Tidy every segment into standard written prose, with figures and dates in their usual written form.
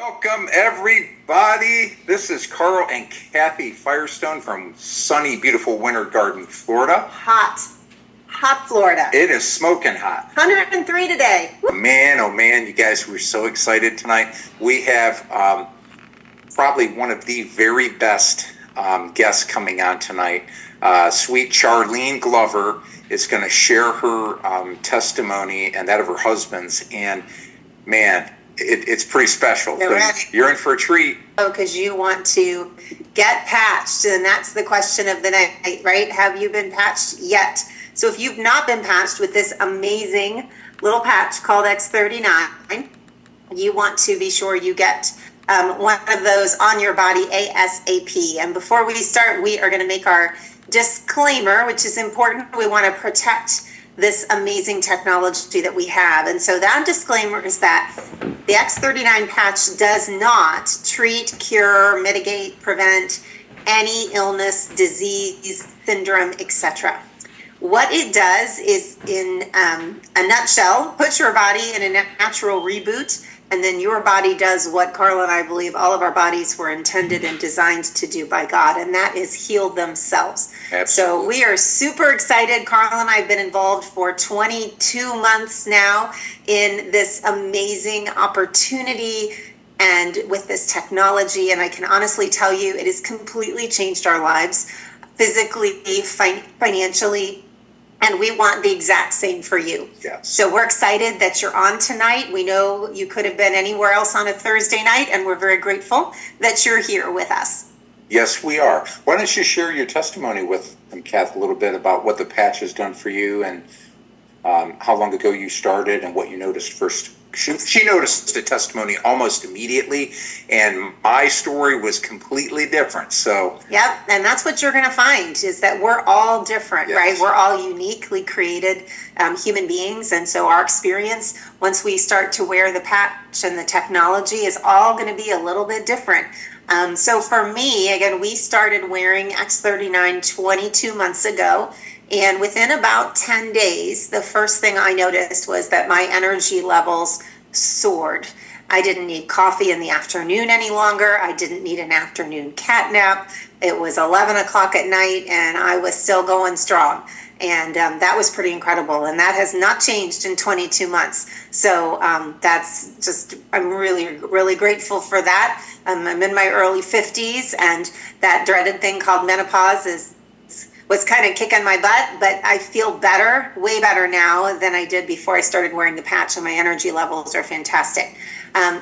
Welcome, everybody. This is Carl and Kathy Firestone from sunny, beautiful Winter Garden, Florida. Hot Florida. It is smoking hot. 103 today. Man, oh man, you guys, we're so excited tonight. We have probably one of the very best guests coming on tonight. Sweet Charlene Glover is going to share her testimony and that of her husband's. And man, it's pretty special. You're in for a treat. Oh, because you want to get patched, and that's the question of the night, right? Have you been patched yet? So if you've not been patched with this amazing little patch called X39, you want to be sure you get one of those on your body ASAP. And before we start, we are going to make our disclaimer, which is important. We want to protect this amazing technology that we have. And so that disclaimer is that the X39 patch does not treat, cure, mitigate, prevent any illness, disease, syndrome, etc. What it does is, in a nutshell, puts your body in a natural reboot, and then your body does what Carl and I believe all of our bodies were intended and designed to do by God, and that is heal themselves. Absolutely. So we are super excited. Carl and I have been involved for 22 months now in this amazing opportunity and with this technology, and I can honestly tell you it has completely changed our lives, physically, financially, and we want the exact same for you. Yes. So we're excited that you're on tonight. We know you could have been anywhere else on a Thursday night, and we're very grateful that you're here with us. Yes, we are. Why don't you share your testimony with them, Kath, a little bit about what the patch has done for you and how long ago you started and what you noticed first. She noticed the testimony almost immediately, and my story was completely different. So yep, and that's what you're going to find is that we're all different, yes. Right? We're all uniquely created human beings, and so our experience once we start to wear the patch and the technology is all going to be a little bit different. So for me, again, we started wearing X39 22 months ago. And within about 10 days, the first thing I noticed was that my energy levels soared. I didn't need coffee in the afternoon any longer. I didn't need an afternoon cat nap. It was 11 o'clock at night and I was still going strong. And that was pretty incredible. And that has not changed in 22 months. So that's just, I'm really, really grateful for that. I'm in my early 50s, and that dreaded thing called menopause was kind of kicking my butt, but I feel better, way better now than I did before I started wearing the patch, and my energy levels are fantastic.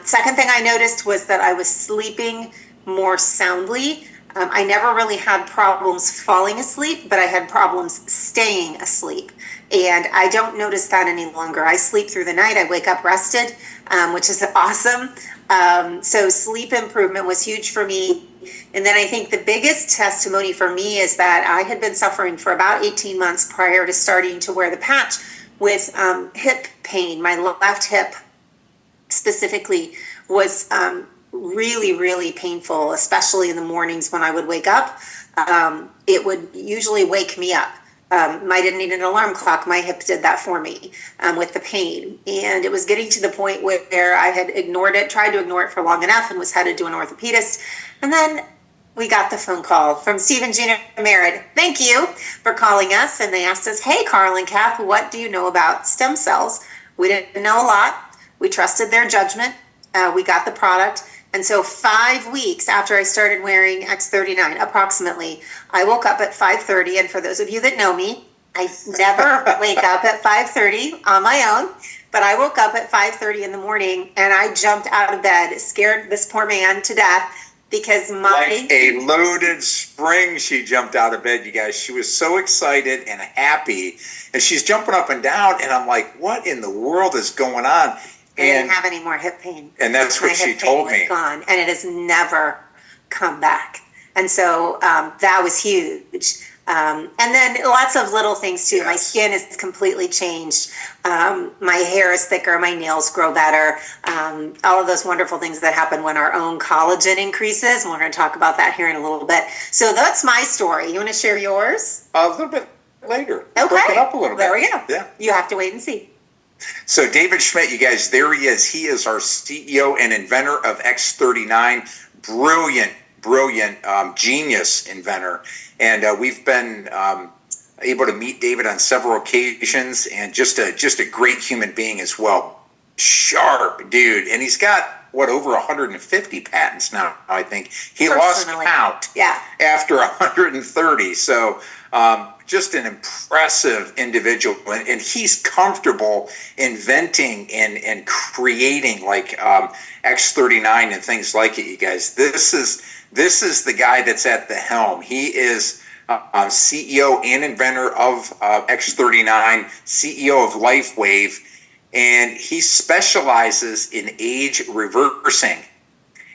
Second thing I noticed was that I was sleeping more soundly. I never really had problems falling asleep, but I had problems staying asleep. And I don't notice that any longer. I sleep through the night. I wake up rested, which is awesome. So sleep improvement was huge for me. And then I think the biggest testimony for me is that I had been suffering for about 18 months prior to starting to wear the patch with hip pain. My left hip specifically was really, really painful, especially in the mornings when I would wake up. It would usually wake me up. I didn't need an alarm clock. My hip did that for me with the pain. And it was getting to the point where I had tried to ignore it for long enough, and was headed to an orthopedist. And then we got the phone call from Steve and Gina Merritt. Thank you for calling us. And they asked us, hey, Carl and Kath, what do you know about stem cells? We didn't know a lot. We trusted their judgment. We got the product. And so 5 weeks after I started wearing X39, approximately, I woke up at 5:30. And for those of you that know me, I never wake up at 5:30 on my own. But I woke up at 5:30 in the morning, and I jumped out of bed, scared this poor man to death. Because like a loaded spring, she jumped out of bed, you guys. She was so excited and happy, and she's jumping up and down, and I'm like, what in the world is going on? I didn't have any more hip pain. And that's what she told me. Gone, and it has never come back. And so that was huge. And then lots of little things too. Yes. My skin is completely changed. My hair is thicker. My nails grow better. All of those wonderful things that happen when our own collagen increases. And we're going to talk about that here in a little bit. So that's my story. You want to share yours? A little bit later. Okay. Break it up a little bit. There we go. Yeah. You have to wait and see. So David Schmidt, you guys, there he is. He is our CEO and inventor of X39. Brilliant, genius inventor. And we've been able to meet David on several occasions, and just a great human being as well. Sharp dude. And he's got, over 150 patents now, I think. He lost count after 130. So just an impressive individual. And he's comfortable inventing and creating like X39 and things like it, you guys. This is the guy that's at the helm. He is CEO and inventor of X39, CEO of Lifewave, and he specializes in age reversing.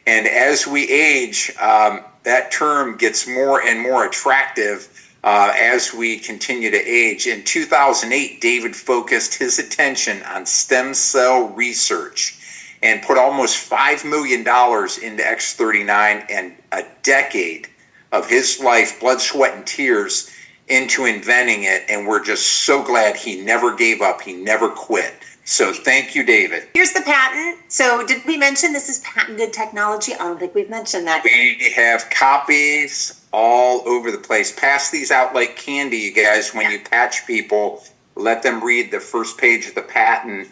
And as we age, that term gets more and more attractive as we continue to age. In 2008, David focused his attention on stem cell research and put almost $5 million into X39 and a decade of his life, blood, sweat, and tears into inventing it. And we're just so glad he never gave up. He never quit. So thank you, David. Here's the patent. So did we mention this is patented technology? I don't think we've mentioned that. We have copies all over the place. Pass these out like candy, you guys. When you patch people, let them read the first page of the patent.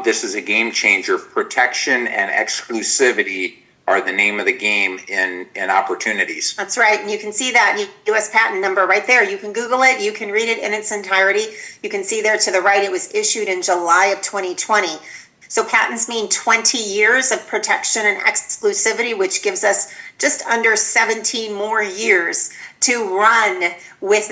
This is a game changer. Protection and exclusivity are the name of the game in opportunities. That's right. And you can see that U.S. patent number right there. You can Google it. You can read it in its entirety. You can see there to the right, it was issued in July of 2020. So patents mean 20 years of protection and exclusivity, which gives us just under 17 more years to run with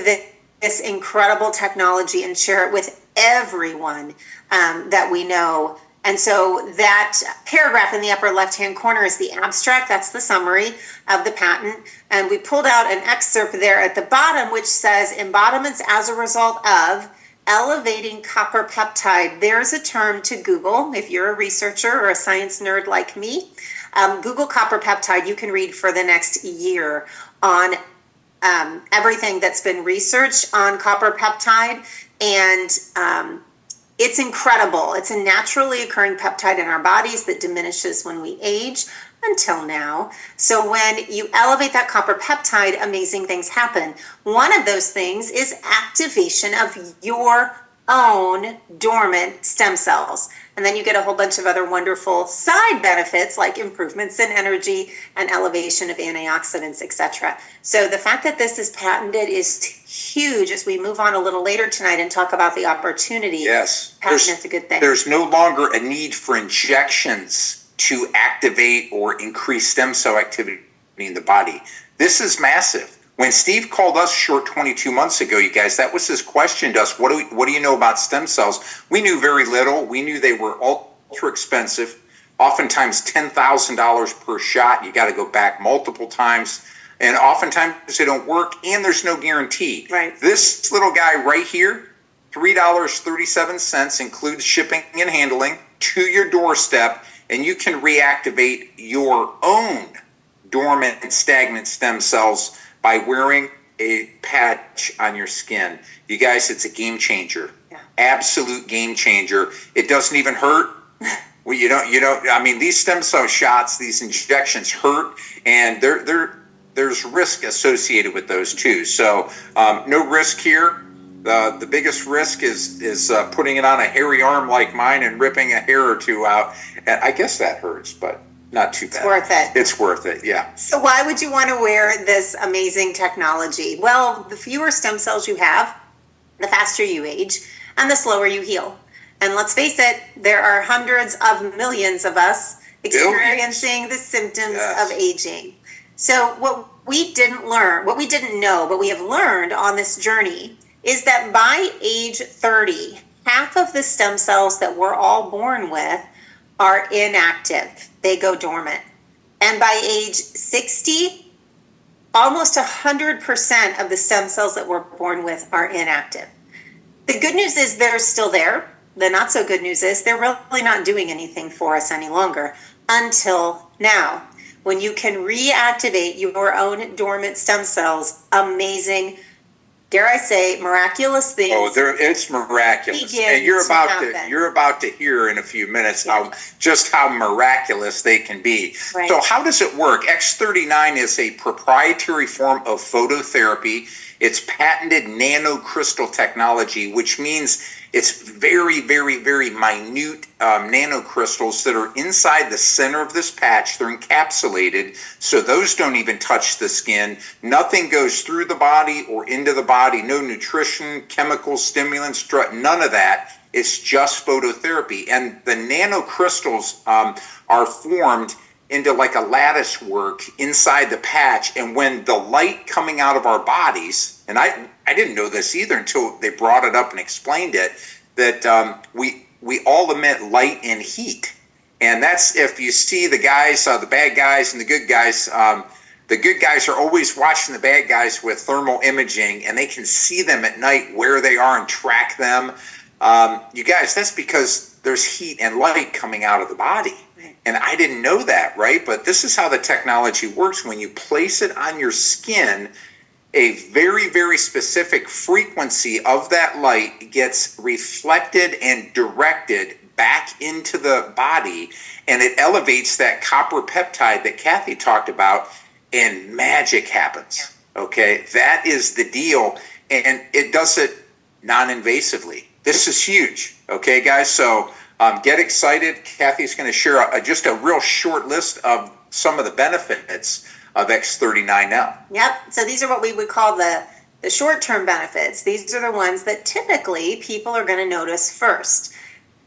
this incredible technology and share it with everyone that we know. And so that paragraph in the upper left-hand corner is the abstract. That's the summary of the patent. And we pulled out an excerpt there at the bottom, which says embodiments as a result of elevating copper peptide. There's a term to Google if you're a researcher or a science nerd like me. Google copper peptide. You can read for the next year on everything that's been researched on copper peptide. And it's incredible. It's a naturally occurring peptide in our bodies that diminishes when we age until now. So when you elevate that copper peptide, amazing things happen. One of those things is activation of your own dormant stem cells. And then you get a whole bunch of other wonderful side benefits like improvements in energy and elevation of antioxidants, etc. So the fact that this is patented is huge as we move on a little later tonight and talk about the opportunity. Yes. Patent is a good thing. There's no longer a need for injections to activate or increase stem cell activity in the body. This is massive. When Steve called us short 22 months ago, you guys, that was his question to us. What do you know about stem cells? We knew very little. We knew they were ultra expensive, oftentimes $10,000 per shot. You got to go back multiple times. And oftentimes they don't work, and there's no guarantee. Right. This little guy right here, $3.37, includes shipping and handling to your doorstep, and you can reactivate your own dormant and stagnant stem cells by wearing a patch on your skin. You guys, it's a game changer. Yeah. Absolute game changer. It doesn't even hurt. Well, you don't, I mean, these stem cell shots, these injections hurt, and there's risk associated with those too. So no risk here. The biggest risk is putting it on a hairy arm like mine and ripping a hair or two out. And I guess that hurts, but not too bad. It's worth it. It's worth it, yeah. So why would you want to wear this amazing technology? Well, the fewer stem cells you have, the faster you age, and the slower you heal. And let's face it, there are hundreds of millions of us experiencing the symptoms of aging. So what we didn't know, but we have learned on this journey is that by age 30, half of the stem cells that we're all born with are inactive. They go dormant. And by age 60, almost 100% of the stem cells that we're born with are inactive. The good news is they're still there. The not so good news is they're really not doing anything for us any longer until now. When you can reactivate your own dormant stem cells, amazing dare I say, miraculous things. Oh, it's miraculous, Begin and you're to happen. about to hear in a few minutes Yeah. how miraculous they can be. Right. So how does it work? X39 is a proprietary form of phototherapy. It's patented nanocrystal technology, which means it's very, very, very minute nanocrystals that are inside the center of this patch. They're encapsulated, so those don't even touch the skin. Nothing goes through the body or into the body. No nutrition, chemicals, stimulants, none of that. It's just phototherapy. And the nanocrystals are formed into like a lattice work inside the patch. And when the light coming out of our bodies, and I didn't know this either until they brought it up and explained it, that we all emit light and heat. And that's, if you see the guys, the bad guys and the good guys are always watching the bad guys with thermal imaging, and they can see them at night where they are and track them. You guys, that's because there's heat and light coming out of the body. And I didn't know that, right? But this is how the technology works. When you place it on your skin, a very, very specific frequency of that light gets reflected and directed back into the body, and it elevates that copper peptide that Kathy talked about, and magic happens. Okay, that is the deal, and it does it non-invasively. This is huge. Okay, guys, so get excited. Kathy's going to share just a real short list of some of the benefits of X39 now. Yep. So these are what we would call the short-term benefits. These are the ones that typically people are going to notice first.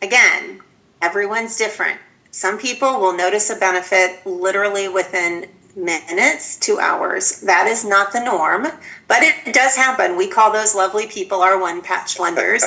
Again, everyone's different. Some people will notice a benefit literally within minutes to hours. That is not the norm, but it does happen. We call those lovely people our one-patch wonders.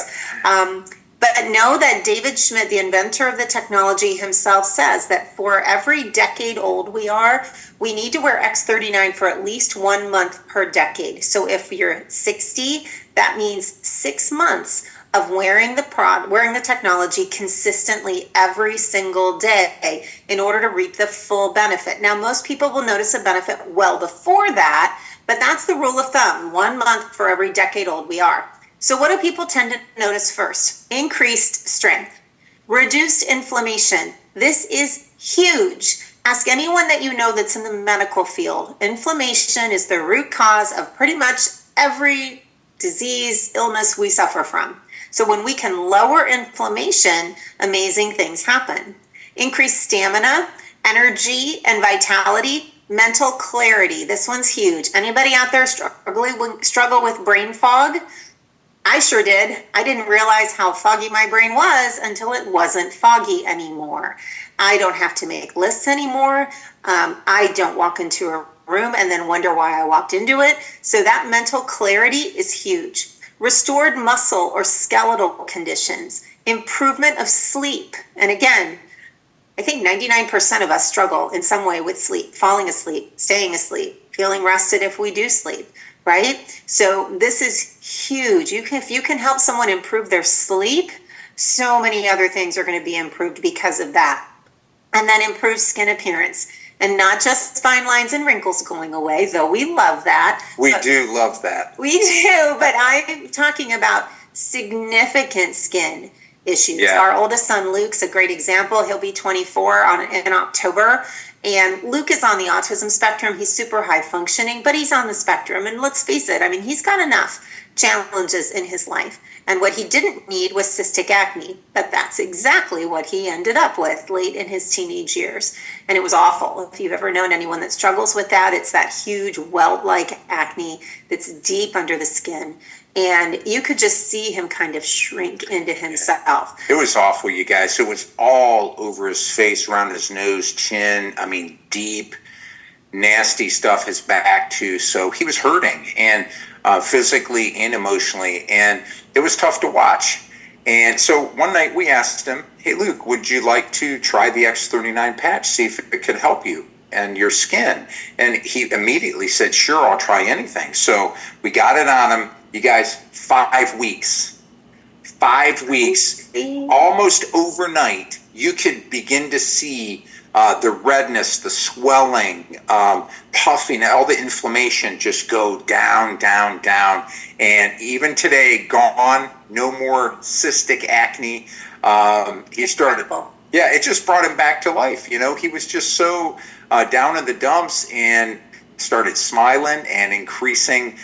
But know that David Schmidt, the inventor of the technology himself, says that for every decade old we are, we need to wear X39 for at least 1 month per decade. So if you're 60, that means 6 months of wearing the technology consistently every single day in order to reap the full benefit. Now, most people will notice a benefit well before that, but that's the rule of thumb, 1 month for every decade old we are. So what do people tend to notice first? Increased strength, reduced inflammation. This is huge. Ask anyone that you know that's in the medical field. Inflammation is the root cause of pretty much every disease, illness we suffer from. So when we can lower inflammation, amazing things happen. Increased stamina, energy, and vitality, mental clarity. This one's huge. Anybody out there struggle with brain fog? I sure did. I didn't realize how foggy my brain was until it wasn't foggy anymore. I don't have to make lists anymore. I don't walk into a room and then wonder why I walked into it. So that mental clarity is huge. Restored muscle or skeletal conditions, improvement of sleep. And again, I think 99% of us struggle in some way with sleep, falling asleep, staying asleep, feeling rested if we do sleep. Right? So this is huge. If you can help someone improve their sleep, so many other things are going to be improved because of that. And then improved skin appearance. And not just fine lines and wrinkles going away, though we love that. We do love that. We do, but I'm talking about significant skin issues. Yeah. Our oldest son, Luke's a great example. He'll be 24 in October. And Luke is on the autism spectrum. He's super high functioning, but he's on the spectrum. And let's face it, I mean, he's got enough challenges in his life. And what he didn't need was cystic acne, but that's exactly what he ended up with late in his teenage years. And it was awful. If you've ever known anyone that struggles with that, it's that huge welt-like acne that's deep under the skin. And you could just see him kind of shrink into himself. It was awful, you guys. It was all over his face, around his nose, chin. I mean, deep, nasty stuff, his back too. So he was hurting, and physically and emotionally. And it was tough to watch. And so one night we asked him, hey, Luke, would you like to try the X39 patch, see if it could help you and your skin? And he immediately said, sure, I'll try anything. So we got it on him. You guys, 5 weeks, 5 weeks, almost overnight, you could begin to see the redness, the swelling, puffing, all the inflammation just go down, down, down. And even today, gone, no more cystic acne. He started, Incredible. yeah, it just brought him back to life. You know, he was just so down in the dumps and started smiling and increasing.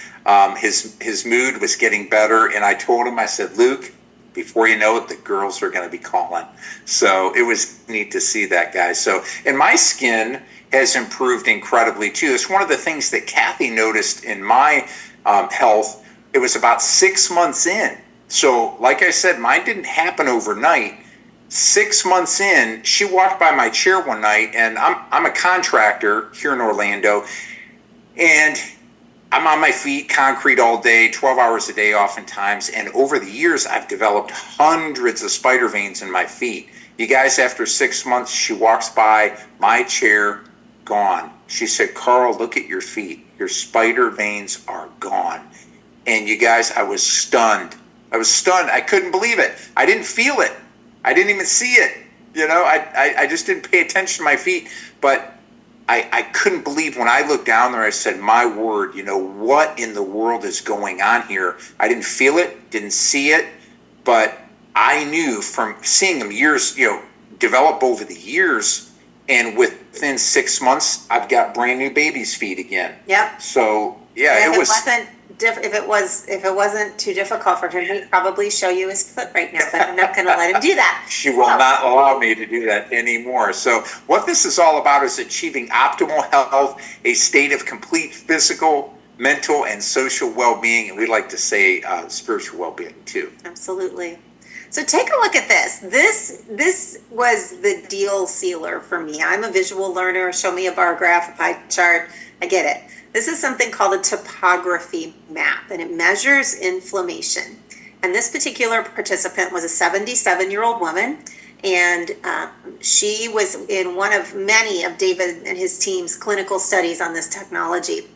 His mood was getting better. And I told him, I said, Luke, before you know it, the girls are going to be calling. So it was neat to see that, guys. So, and my skin has improved incredibly too. It's one of the things that Kathy noticed in my health. It was about 6 months in. So, like I said, mine didn't happen overnight. 6 months in, she walked by my chair one night, and I'm a contractor here in Orlando, and I'm on my feet, concrete all day, 12 hours a day oftentimes, and over the years, I've developed hundreds of spider veins in my feet. You guys, after 6 months, she walks by my chair, gone. She said, Carl, look at your feet. Your spider veins are gone. And you guys, I was stunned. I couldn't believe it. I didn't feel it. I didn't even see it. You know, I just didn't pay attention to my feet. But I couldn't believe when I looked down there, I said, my word, you know, what in the world is going on here? I didn't feel it, didn't see it, but I knew from seeing them years, you know, develop over the years, and within 6 months, I've got brand new baby's feet again. Yep. So, yeah, And it was... if it wasn't too difficult for him, he'd probably show you his foot right now, but I'm not going to let him do that. She will not allow me to do that anymore. So what this is all about is achieving optimal health, a state of complete physical, mental, and social well-being, and we like to say spiritual well-being too. Absolutely. So take a look at this. This was the deal sealer for me. I'm a visual learner. Show me a bar graph, a pie chart. I get it. This is something called a topography map, and it measures inflammation. And this particular participant was a 77-year-old woman, and she was in one of many of David and his team's clinical studies on this technology.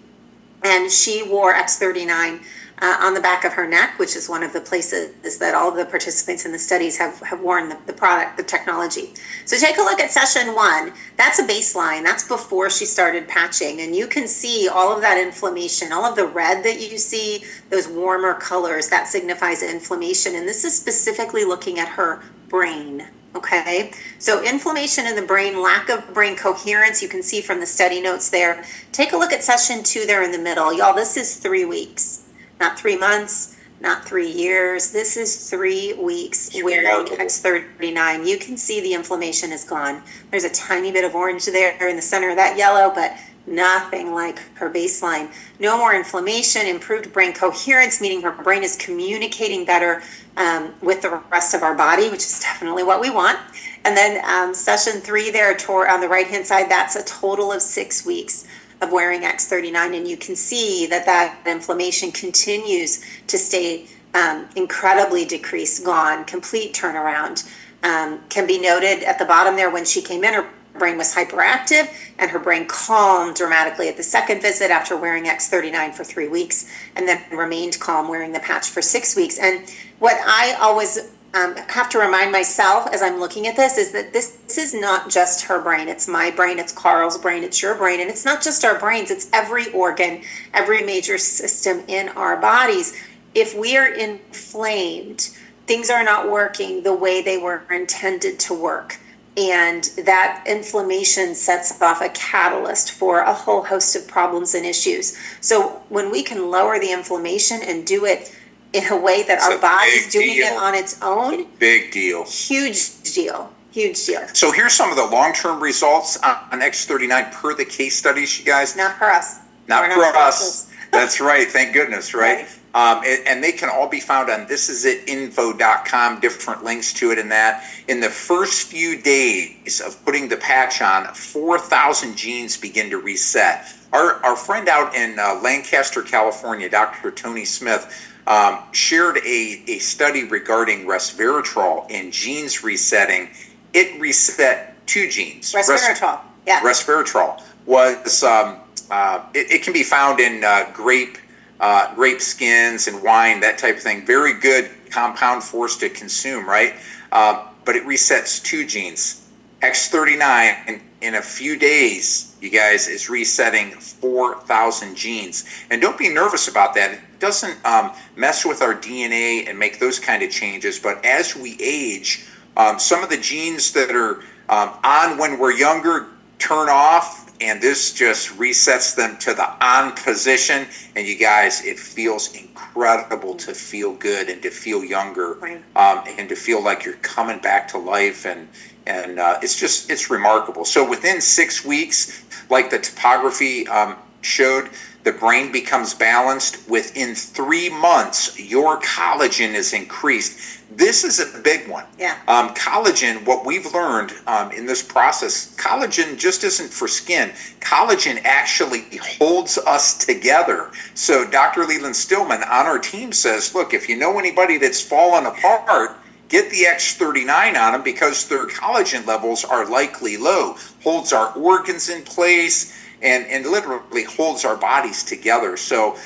And she wore X39 on the back of her neck, which is one of the places that all of the participants in the studies have worn the product, the technology. So take a look at session 1. That's a baseline. That's before she started patching. And you can see all of that inflammation, all of the red that you see, those warmer colors, that signifies inflammation. And this is specifically looking at her brain. Okay, so inflammation in the brain, lack of brain coherence, you can see from the study notes there. Take a look at session 2 there in the middle. Y'all, this is 3 weeks. Not 3 months, not 3 years. This is 3 weeks wearing X39. You can see the inflammation is gone. There's a tiny bit of orange there in the center of that yellow, but nothing like her baseline. No more inflammation, improved brain coherence, meaning her brain is communicating better with the rest of our body, which is definitely what we want. And then session 3 there on the right-hand side, that's a total of 6 weeks of wearing X39, and you can see that inflammation continues to stay incredibly decreased, gone, complete turnaround. Can be noted at the bottom there when she came in, her brain was hyperactive and her brain calmed dramatically at the second visit after wearing X39 for 3 weeks, and then remained calm wearing the patch for 6 weeks. And what I always have to remind myself as I'm looking at this is that this is not just her brain. It's my brain, it's Carl's brain, it's your brain, and it's not just our brains, it's every organ, every major system in our bodies. If we are inflamed, things are not working the way they were intended to work. And that inflammation sets off a catalyst for a whole host of problems and issues. So when we can lower the inflammation and do it in a way that our body's doing it on its own. Big deal. Huge deal. Huge deal. So here's some of the long-term results on X39 per the case studies, you guys. Not for us. Not for us. That's right. Thank goodness, right? And they can all be found on thisisit.info.com, different links to it in that. In the first few days of putting the patch on, 4,000 genes begin to reset. Our friend out in Lancaster, California, Dr. Tony Smith, shared a study regarding resveratrol and genes resetting. It reset 2 genes. Resveratrol, yeah. Resveratrol was, it can be found in grape skins and wine, that type of thing. Very good compound for us to consume, right? But it resets 2 genes. X39 in a few days, you guys, is resetting 4,000 genes. And don't be nervous about that. It doesn't mess with our DNA and make those kind of changes. But as we age, some of the genes that are on when we're younger turn off, and this just resets them to the on position. And you guys, it feels incredible to feel good and to feel younger, Right. And to feel like you're coming back to life. And it's remarkable. So within 6 weeks, like the topography showed, the brain becomes balanced. Within 3 months, your collagen is increased. This is a big one. Yeah. Collagen, what we've learned in this process, collagen just isn't for skin. Collagen actually holds us together. So Dr. Leland Stillman on our team says, look, if you know anybody that's fallen apart, get the X39 on them because their collagen levels are likely low. Holds our organs in place and literally holds our bodies together. So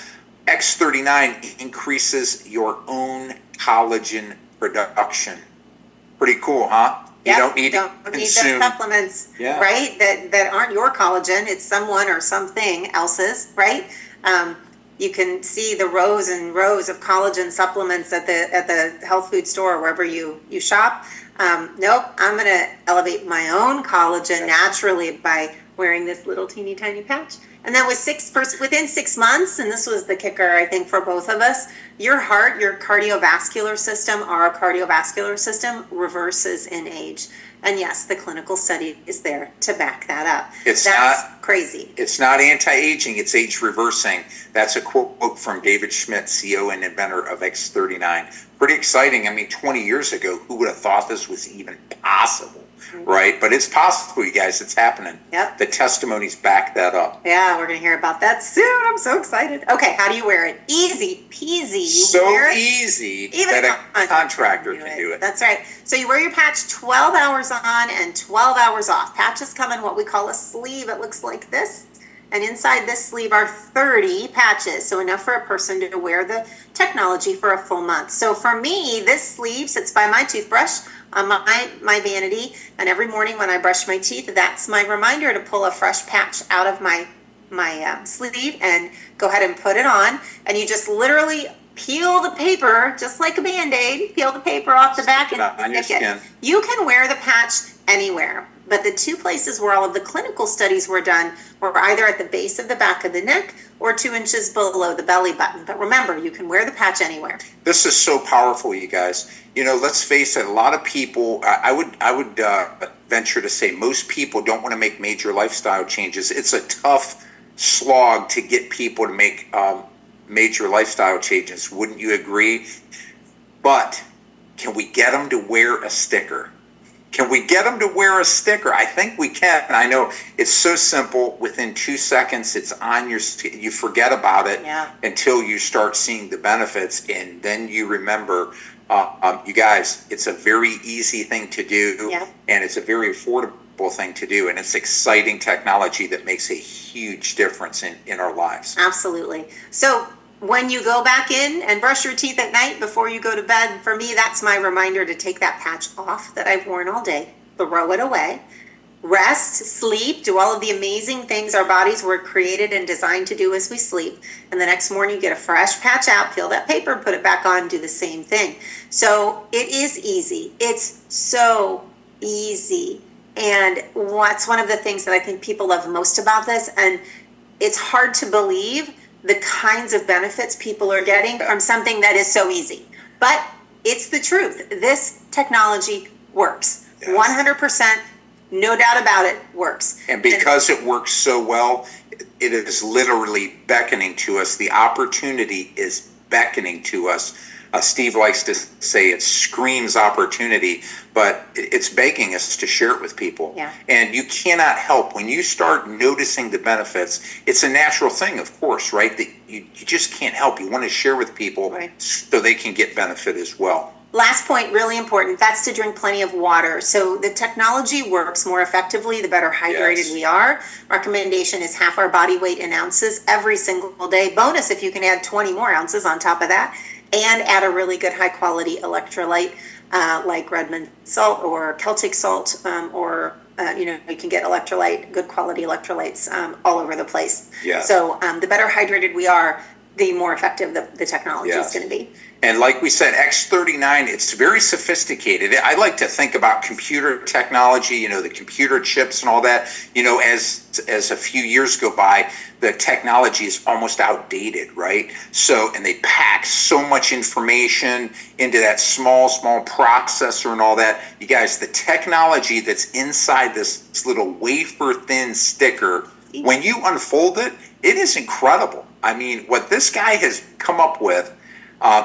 X39 increases your own collagen production. Pretty cool, huh? Yep. You don't need the to consume. supplements, Yeah. right? That aren't your collagen. It's someone or something else's, right? You can see the rows and rows of collagen supplements at the health food store, wherever you shop. Nope, I'm going to elevate my own collagen naturally by wearing this little teeny tiny patch. And then within 6 months, and this was the kicker, I think, for both of us, your heart, your cardiovascular system, our cardiovascular system reverses in age. And yes, the clinical study is there to back that up. That's crazy. It's not anti-aging, it's age reversing. That's a quote from David Schmidt, CEO and inventor of X39. Pretty exciting. I mean, 20 years ago, who would have thought this was even possible? Right? But it's possible, you guys. It's happening. Yep. The testimonies back that up. Yeah, we're going to hear about that soon. I'm so excited. Okay, how do you wear it? Easy peasy. So wear it. easy Even that a contractor can do it. That's right. So you wear your patch 12 hours on and 12 hours off. Patches come in what we call a sleeve. It looks like this. And inside this sleeve are 30 patches, so enough for a person to wear the technology for a full month. So for me, this sleeve sits by my toothbrush on my vanity, and every morning when I brush my teeth, that's my reminder to pull a fresh patch out of my sleeve and go ahead and put it on. And you just literally peel the paper, just like a Band-Aid, peel the paper off the back and stick it. You can wear the patch anywhere. But the two places where all of the clinical studies were done were either at the base of the back of the neck or 2 inches below the belly button. But remember, you can wear the patch anywhere. This is so powerful, you guys. You know, let's face it, a lot of people, I would venture to say most people don't want to make major lifestyle changes. It's a tough slog to get people to make major lifestyle changes. Wouldn't you agree? But can we get them to wear a sticker? Can we get them to wear a sticker? I think we can. I know it's so simple. Within 2 seconds, it's on your. You forget about it until you start seeing the benefits, and then you remember. You guys, it's a very easy thing to do, and it's a very affordable thing to do, and it's exciting technology that makes a huge difference in our lives. Absolutely. So when you go back in and brush your teeth at night before you go to bed, for me, that's my reminder to take that patch off that I've worn all day, throw it away, rest, sleep, do all of the amazing things our bodies were created and designed to do as we sleep. And the next morning, you get a fresh patch out, peel that paper, put it back on, do the same thing. So it is easy. It's so easy. And what's one of the things that I think people love most about this, and it's hard to believe the kinds of benefits people are getting from something that is so easy. But it's the truth. This technology works. 100%, no doubt about it, works. And because it works so well, it is literally beckoning to us. The opportunity is beckoning to us. Steve likes to say it screams opportunity, but it's begging us to share it with people. Yeah. And you cannot help when you start noticing the benefits. It's a natural thing, of course, right? That you just can't help. You want to share with people so they can get benefit as well. Last point, really important, that's to drink plenty of water. So the technology works more effectively the better hydrated we are. Recommendation is half our body weight in ounces every single day. Bonus if you can add 20 more ounces on top of that, and add a really good high quality electrolyte like Redmond salt or Celtic salt or you can get good quality electrolytes all over the place. Yes. So the better hydrated we are, the more effective the technology is going to be. And like we said, X39, it's very sophisticated. I like to think about computer technology, the computer chips and all that. As a few years go by, the technology is almost outdated, right? So, and they pack so much information into that small processor and all that. You guys, the technology that's inside this little wafer thin sticker, when you unfold it, it is incredible. I mean, what this guy has come up with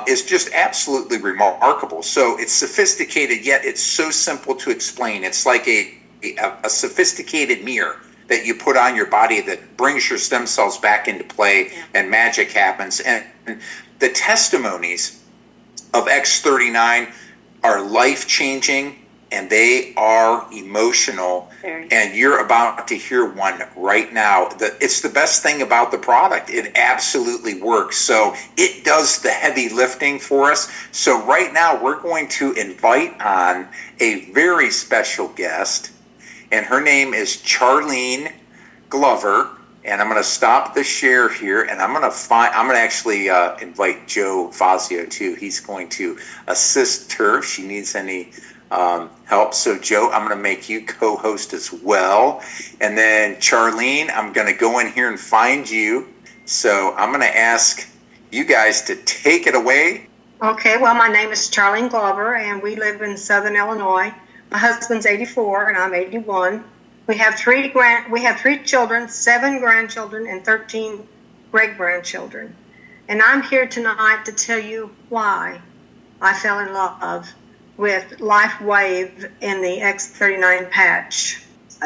is just absolutely remarkable. So it's sophisticated, yet it's so simple to explain. It's like a sophisticated mirror that you put on your body that brings your stem cells back into play, and magic happens. And the testimonies of X39 are life-changing, and they are emotional. And you're about to hear one right now. It's the best thing about the product. It absolutely works. So it does the heavy lifting for us. So right now we're going to invite on a very special guest, and her name is Charlene Glover. And I'm going to stop the share here, and I'm going to actually invite Joe Fazio too. He's going to assist her if she needs any help. So Joe, I'm going to make you co-host as well. And then Charlene, I'm going to go in here and find you. So I'm going to ask you guys to take it away. Okay, well, my name is Charlene Glover, and we live in Southern Illinois. My husband's 84, and I'm 81. We have three children, 7 grandchildren, and 13 great-grandchildren. And I'm here tonight to tell you why I fell in love with Lifewave in the X39 Patch.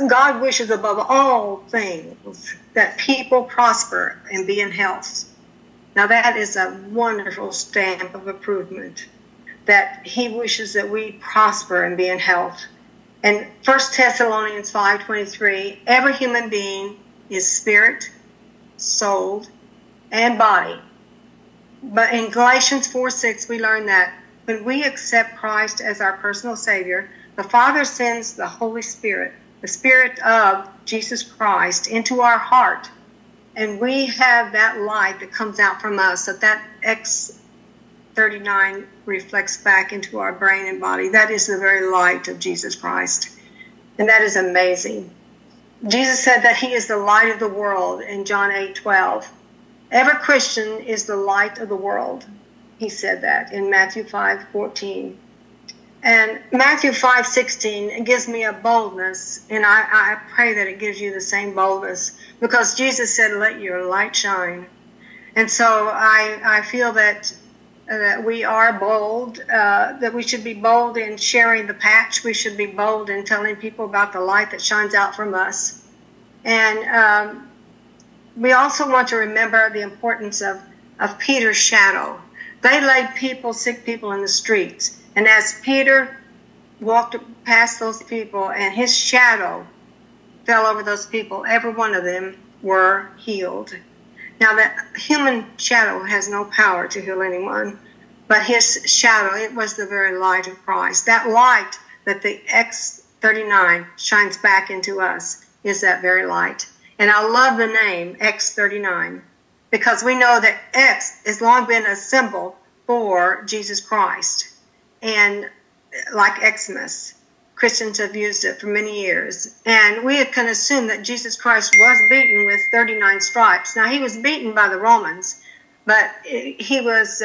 God wishes above all things that people prosper and be in health. Now that is a wonderful stamp of approval, that he wishes that we prosper and be in health. And 1 Thessalonians 5:23, every human being is spirit, soul, and body. But in Galatians 4:6, we learn that when we accept Christ as our personal Savior, the Father sends the Holy Spirit, the Spirit of Jesus Christ, into our heart. And we have that light that comes out from us, that X39 reflects back into our brain and body. That is the very light of Jesus Christ. And that is amazing. Jesus said that he is the light of the world in John 8:12. Every Christian is the light of the world. He said that in Matthew 5:14. And Matthew 5:16 gives me a boldness, and I pray that it gives you the same boldness, because Jesus said, let your light shine. And so I feel that we are bold, that we should be bold in sharing the patch. We should be bold in telling people about the light that shines out from us. And we also want to remember the importance of Peter's shadow. They laid sick people in the streets. And as Peter walked past those people and his shadow fell over those people, every one of them were healed. Now, that human shadow has no power to heal anyone, but his shadow, it was the very light of Christ. That light that the X39 shines back into us is that very light. And I love the name X39, because we know that X has long been a symbol for Jesus Christ. And like Xmas, Christians have used it for many years. And we can assume that Jesus Christ was beaten with 39 stripes. Now, he was beaten by the Romans, but he was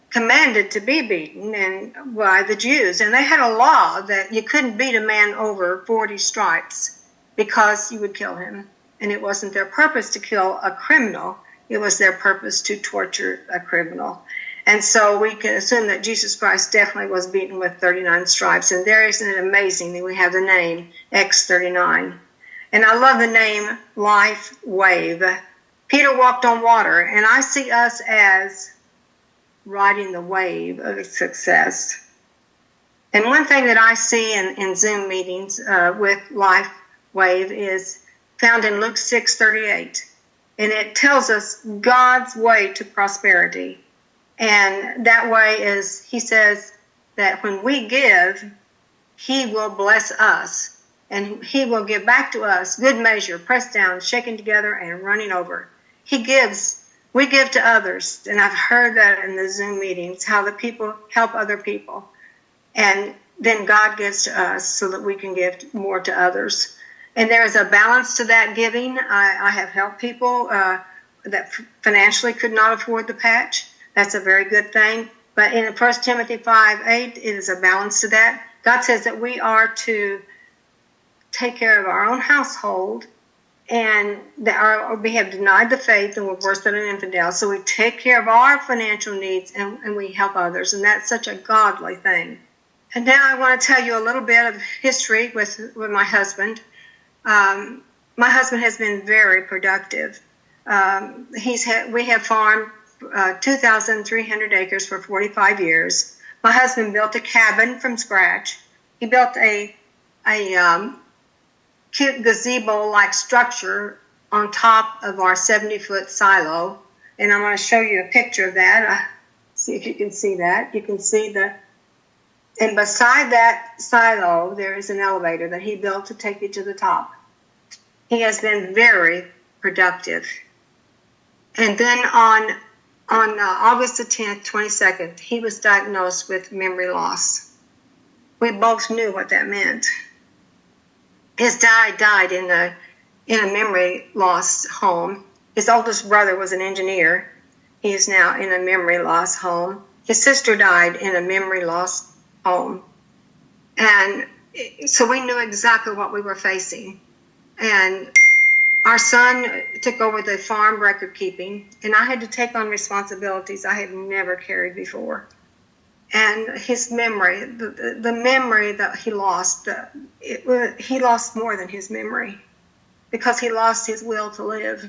commanded to be beaten and by the Jews. And they had a law that you couldn't beat a man over 40 stripes because you would kill him. And it wasn't their purpose to kill a criminal. It was their purpose to torture a criminal. And so we can assume that Jesus Christ definitely was beaten with 39 stripes. And there isn't it amazing that we have the name X39. And I love the name Lifewave. Peter walked on water, and I see us as riding the wave of success. And one thing that I see in Zoom meetings with Lifewave is found in Luke 6:38. And it tells us God's way to prosperity. And that way is, he says that when we give, he will bless us and he will give back to us good measure, pressed down, shaken together, and running over. We give to others, and I've heard that in the Zoom meetings, how the people help other people. And then God gives to us so that we can give more to others. And there is a balance to that giving. I have helped people that financially could not afford the patch. That's a very good thing. But in 1 Timothy 5:8, it is a balance to that. God says that we are to take care of our own household, and that we have denied the faith and we're worse than an infidel. So we take care of our financial needs and we help others. And that's such a godly thing. And now I want to tell you a little bit of history with my husband. My husband has been very productive. We have farmed 2,300 acres for 45 years. My husband built a cabin from scratch. He built a cute gazebo-like structure on top of our 70-foot silo. And I'm going to show you a picture of that. See if you can see that. You can see and beside that silo, there is an elevator that he built to take you to the top. He has been very productive. And then on August the 10th, 22nd, he was diagnosed with memory loss. We both knew what that meant. His dad died in a memory loss home. His oldest brother was an engineer. He is now in a memory loss home. His sister died in a memory loss home. And so we knew exactly what we were facing. And our son took over the farm record keeping, and I had to take on responsibilities I had never carried before. And his memory, the memory that he lost, he lost more than his memory, because he lost his will to live,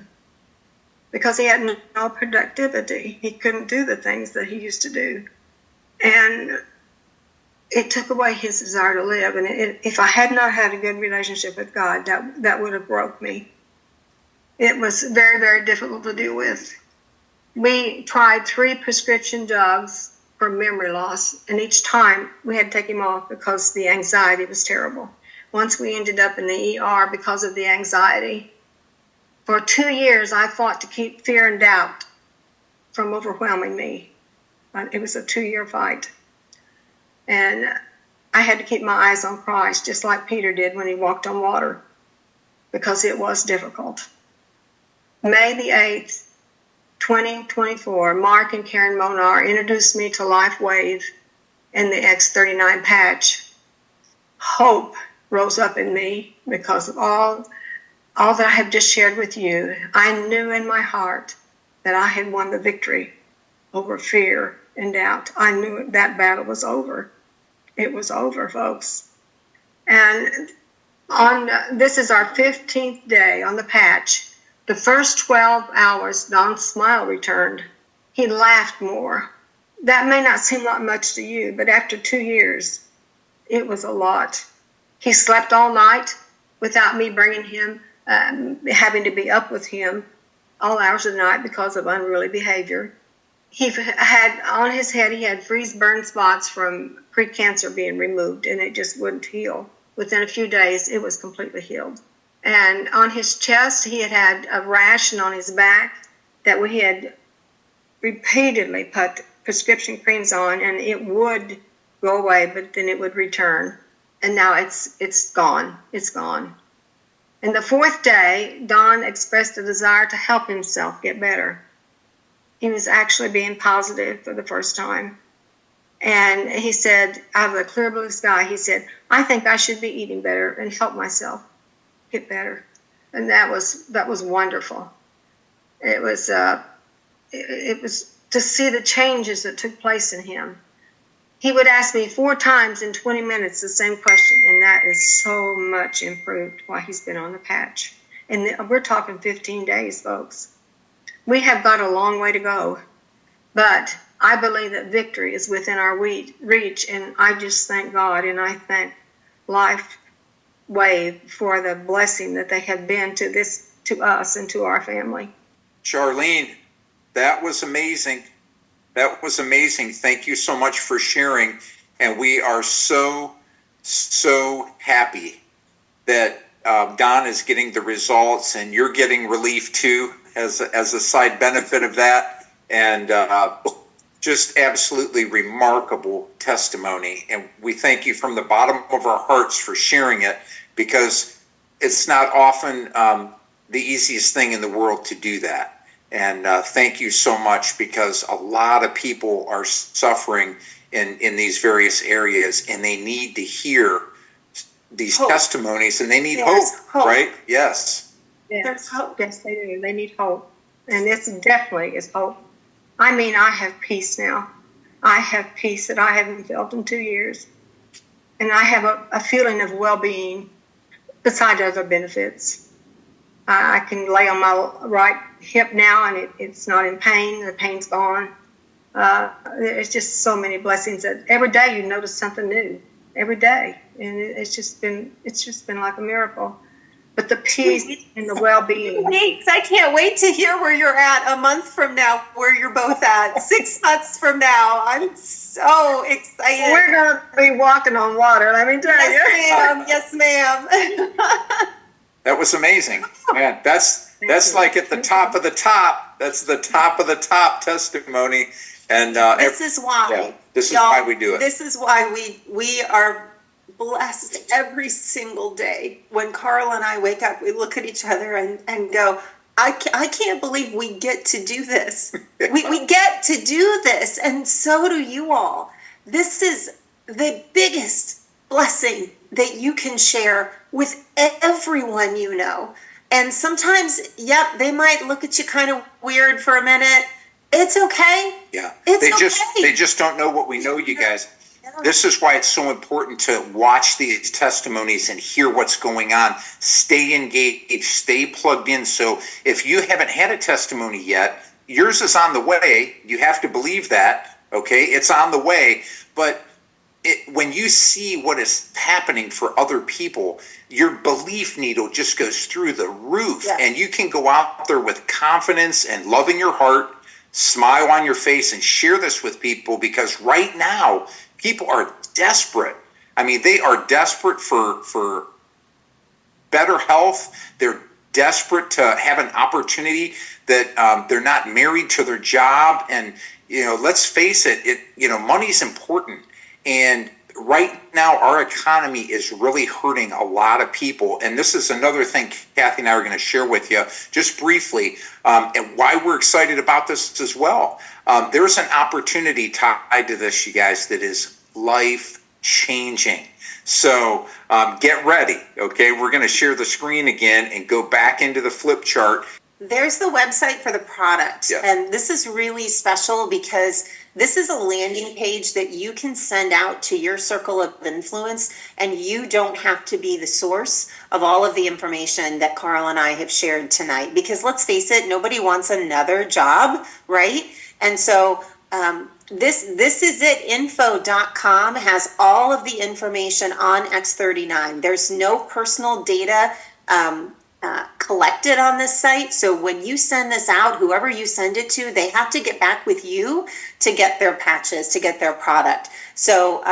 because he had no productivity. He couldn't do the things that he used to do. And it took away his desire to live. And if I had not had a good relationship with God, that would have broke me. It was very, very difficult to deal with. We tried 3 prescription drugs for memory loss, and each time we had to take him off because the anxiety was terrible. Once we ended up in the ER because of the anxiety. For 2 years, I fought to keep fear and doubt from overwhelming me. It was a 2-year fight. And I had to keep my eyes on Christ, just like Peter did when he walked on water, because it was difficult. May the 8th, 2024, Mark and Karen Monar introduced me to Lifewave and the X39 Patch. Hope rose up in me because of all that I have just shared with you. I knew in my heart that I had won the victory over fear and doubt. I knew that battle was over. It was over, folks. And this is our 15th day on the patch. The first 12 hours, Don's smile returned. He laughed more. That may not seem like much to you, but after 2 years, it was a lot. He slept all night without me bringing him, having to be up with him all hours of the night because of unruly behavior. He had on his head, he had freeze-burn spots from pre-cancer being removed, and it just wouldn't heal. Within a few days, it was completely healed. And on his chest, he had a rash, and on his back that we had repeatedly put prescription creams on, and it would go away, but then it would return. And now it's gone. It's gone. And the 4th day, Don expressed a desire to help himself get better. He was actually being positive for the first time. And he said, out of the clear blue sky, he said, I think I should be eating better and help myself get better. And that was wonderful. It was to see the changes that took place in him. He would ask me 4 times in 20 minutes the same question, and that is so much improved while he's been on the patch. And we're talking 15 days, folks. We have got a long way to go, but I believe that victory is within our reach, and I just thank God, and I thank Lifewave for the blessing that they have been to us and to our family. Charlene, that was amazing. That was amazing. Thank you so much for sharing, and we are so, so happy that Don is getting the results and you're getting relief too as a side benefit of that. And just absolutely remarkable testimony. And we thank you from the bottom of our hearts for sharing it, because it's not often the easiest thing in the world to do that. And thank you so much, because a lot of people are suffering in these various areas, and they need to hear these testimonies, and they need hope, right? Yes. There's hope. Yes, they do. They need hope. And this definitely is hope. I mean, I have peace now. I have peace that I haven't felt in 2 years. And I have a feeling of well-being besides other benefits. I can lay on my right hip now, and it's not in pain. The pain's gone. There's just so many blessings that every day you notice something new. Every day. And it's just been like a miracle. But the peace and the well-being. Thanks. I can't wait to hear where you're at a month from now, where you're both at. 6 months from now. I'm so excited. We're going to be walking on water, let me tell you. Yes, ma'am. That was amazing. Man, that's like at the top of the top. That's the top of the top testimony. And this is why. Yeah, this is why we do it. This is why we are blessed every single day. When Carl and I wake up, we look at each other and go, I can't believe we get to do this. we get to do this, and so do you all. This is the biggest blessing that you can share with everyone you know. And sometimes, they might look at you kind of weird for a minute. It's okay. Yeah. It's they just don't know what we know, you guys. This is why it's so important to watch these testimonies and hear what's going on. Stay engaged, stay plugged in. So if you haven't had a testimony yet, yours is on the way. You have to believe that, okay? It's on the way. But when you see what is happening for other people, your belief needle just goes through the roof. Yes. And you can go out there with confidence and love in your heart, smile on your face, and share this with people, because right now, people are desperate. I mean, they are desperate for better health. They're desperate to have an opportunity that they're not married to their job. And, let's face it, money's important. And right now, our economy is really hurting a lot of people. And this is another thing Kathy and I are going to share with you just briefly, and why we're excited about this as well. There's an opportunity tied to this, you guys, that is life-changing. So get ready, okay? We're going to share the screen again and go back into the flip chart. There's the website for the product. Yeah. And this is really special because this is a landing page that you can send out to your circle of influence, and you don't have to be the source of all of the information that Carl and I have shared tonight. Because let's face it, nobody wants another job, right? And so this is it. Info.com has all of the information on X39. There's no personal data collected on this site. So when you send this out, whoever you send it to, they have to get back with you to get their patches, to get their product. So,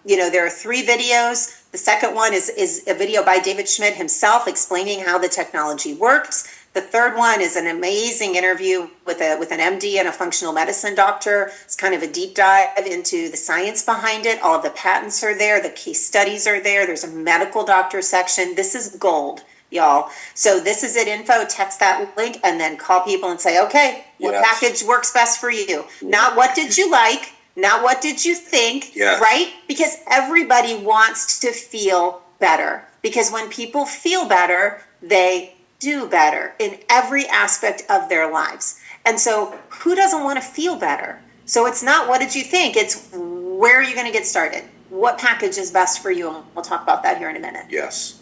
there are 3 videos. The second one is a video by David Schmidt himself explaining how the technology works. The third one is an amazing interview with an MD and a functional medicine doctor. It's kind of a deep dive into the science behind it. All of the patents are there. The case studies are there. There's a medical doctor section. This is gold, y'all. So this is it. Info, text that link, and then call people and say, okay, what package works best for you? Not what did you like, not what did you think, right? Because everybody wants to feel better. Because when people feel better, they do better in every aspect of their lives. And so who doesn't want to feel better? So it's not what did you think, it's where are you going to get started? What package is best for you? And we'll talk about that here in a minute. Yes.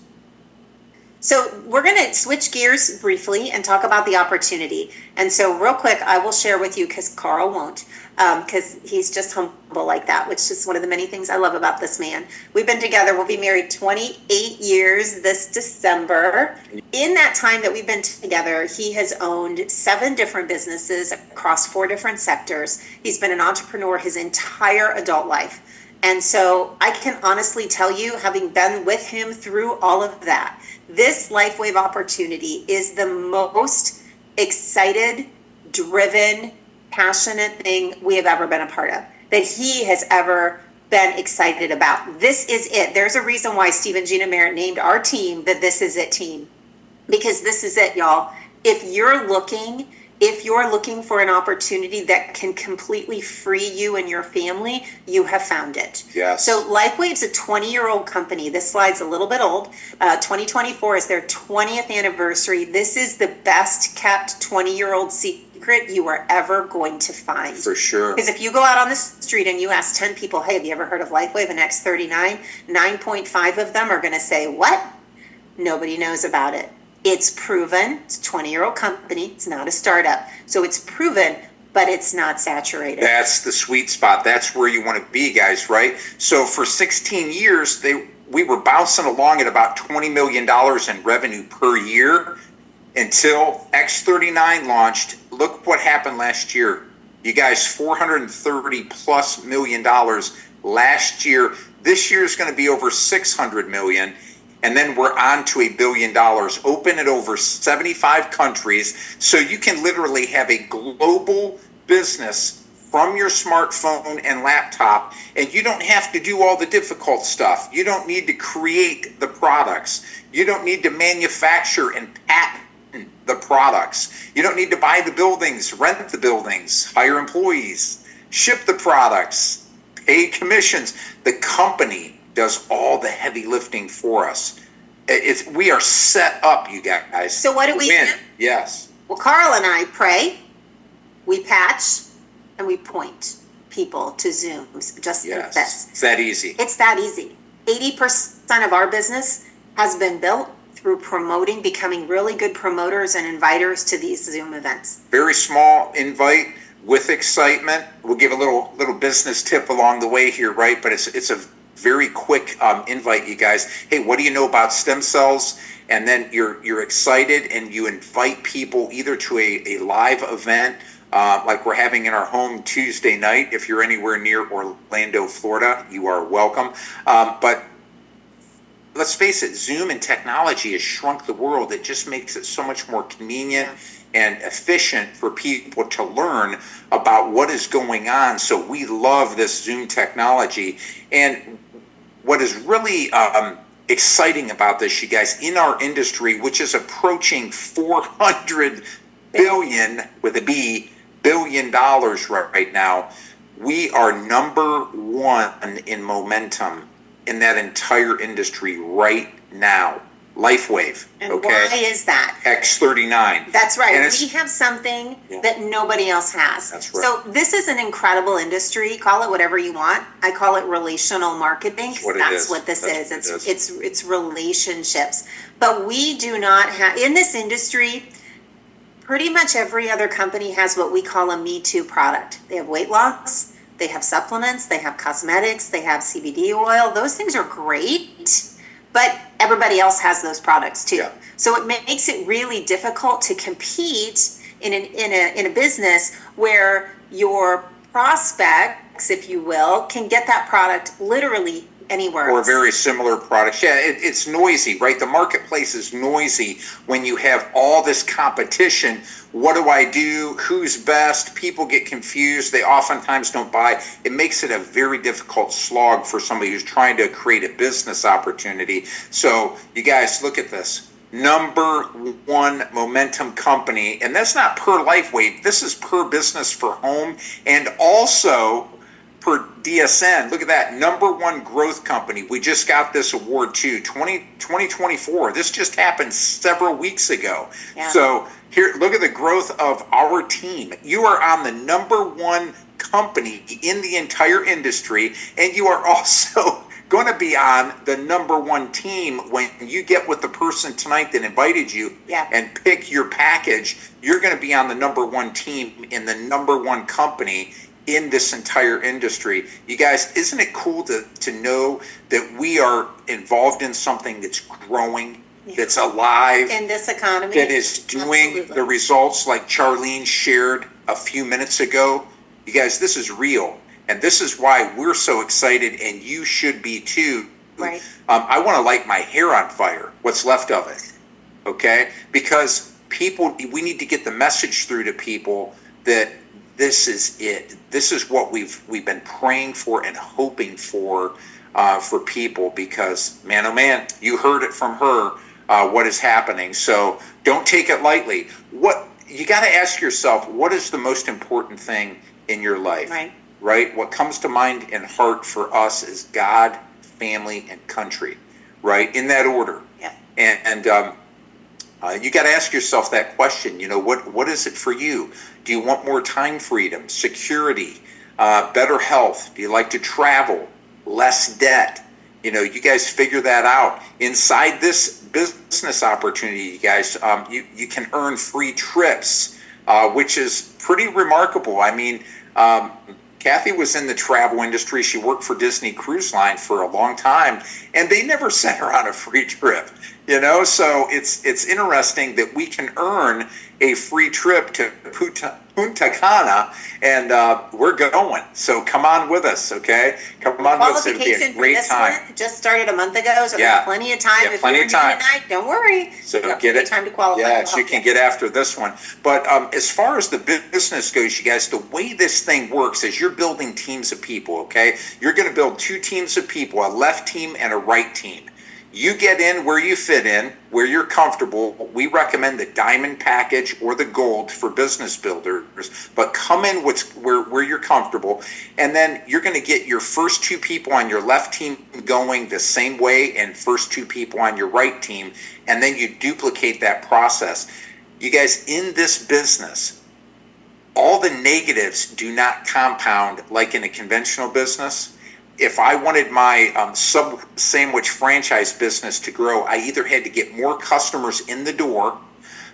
So we're going to switch gears briefly and talk about the opportunity. And so real quick, I will share with you, because Carl won't, because he's just humble like that, which is one of the many things I love about this man. We've been together. We'll be married 28 years this December. In that time that we've been together, he has owned 7 different businesses across 4 different sectors. He's been an entrepreneur his entire adult life. And so I can honestly tell you, having been with him through all of that, this Lifewave opportunity is the most excited, driven, passionate thing we have ever been a part of, that he has ever been excited about. This is it. There's a reason why Steve and Gina Merritt named our team the This Is It team, because this is it, y'all. If you're looking for an opportunity that can completely free you and your family, you have found it. Yes. So Lifewave's a 20-year-old company. This slide's a little bit old. 2024 is their 20th anniversary. This is the best kept 20-year-old secret you are ever going to find. For sure. Because if you go out on the street and you ask 10 people, hey, have you ever heard of Lifewave and X39? 9.5 of them are going to say, what? Nobody knows about it. It's proven. It's a 20-year-old company. It's not a startup. So it's proven, but it's not saturated. That's the sweet spot. That's where you want to be, guys, right? So for 16 years, we were bouncing along at about $20 million in revenue per year until X39 launched. Look what happened last year. You guys, $430 plus million last year. This year is going to be over $600 million. And then we're on to $1 billion, open in over 75 countries. So you can literally have a global business from your smartphone and laptop, and you don't have to do all the difficult stuff. You don't need to create the products. You don't need to manufacture and patent the products. You don't need to buy the buildings, rent the buildings, hire employees, ship the products, pay commissions. The company does all the heavy lifting for us. We are set up, you guys. So what do we do? Yes. Well, Carl and I pray, we patch, and we point people to Zooms, just like this. It's that easy. It's that easy. 80% of our business has been built through promoting, becoming really good promoters and inviters to these Zoom events. Very small invite with excitement. We'll give a little business tip along the way here, right? But it's a very quick invite, you guys. Hey, what do you know about stem cells? And then you're excited and you invite people either to a live event like we're having in our home Tuesday night. If you're anywhere near Orlando, Florida, you are welcome. But let's face it, Zoom and technology has shrunk the world. It just makes it so much more convenient and efficient for people to learn about what is going on. So we love this Zoom technology. And what is really exciting about this, you guys, in our industry, which is approaching 400 billion with a B, $billion right now, we are number one in momentum in that entire industry right now. Lifewave. And okay? why is that? X39. That's right. We have something that nobody else has. That's right. So this is an incredible industry. Call it whatever you want. I call it relational marketing. That's what this is. It's relationships. But we do not have, in this industry, pretty much every other company has what we call a Me Too product. They have weight loss, they have supplements, they have cosmetics, they have CBD oil. Those things are great. But everybody else has those products too. Yeah. So it makes it really difficult to compete in a business where your prospects, if you will, can get that product literally anywhere else. Or very similar products. Yeah, it's noisy, right? The marketplace is noisy when you have all this competition. What do I do? Who's best? People get confused. They oftentimes don't buy. It makes it a very difficult slog for somebody who's trying to create a business opportunity. So you guys, look at this. Number one momentum company. And that's not per Lifewave. This is per business for home and also per DSN. Look at that. Number one growth company. We just got this award too. 2024. This just happened several weeks ago. Yeah. So here, look at the growth of our team. You are on the number one company in the entire industry, and you are also going to be on the number one team when you get with the person tonight that invited you and pick your package. You're going to be on the number one team in the number one company in this entire industry. You guys, isn't it cool to know that we are involved in something that's growing, that's alive, in this economy, that is doing the results like Charlene shared a few minutes ago? You guys, this is real. And this is why we're so excited, and you should be too. Right. I want to light my hair on fire, what's left of it, okay? Because people, we need to get the message through to people that this is it. This is what we've been praying for and hoping for people, because, man, oh man, you heard it from her, what is happening. So don't take it lightly. What you got to ask yourself, what is the most important thing in your life? Right? What comes to mind and heart for us is God, family, and country, right? In that order. Yeah. And you got to ask yourself that question. You know, what is it for you? Do you want more time freedom, security, better health? Do you like to travel, less debt? You know, you guys figure that out. Inside this business opportunity, you guys, you can earn free trips, which is pretty remarkable. I mean, Kathy was in the travel industry. She worked for Disney Cruise Line for a long time, and they never sent her on a free trip. You know, so it's interesting that we can earn a free trip to Punta Cana, and we're going. So come on with us, okay? Come on with us. It'll be a great time. Just started a month ago, so there's plenty of time. Yeah, if plenty you're of time. Tonight, don't worry. So get it. Time to qualify. Yes, you can get after this one. But as far as the business goes, you guys, the way this thing works is you're building teams of people, okay? You're going to build two teams of people, a left team and a right team. You get in where you fit in, where you're comfortable. We recommend the diamond package or the gold for business builders, but come in where you're comfortable. And then you're going to get your first two people on your left team going the same way, and first two people on your right team. And then you duplicate that process. You guys, in this business, all the negatives do not compound like in a conventional business. If I wanted my sub sandwich franchise business to grow, I either had to get more customers in the door,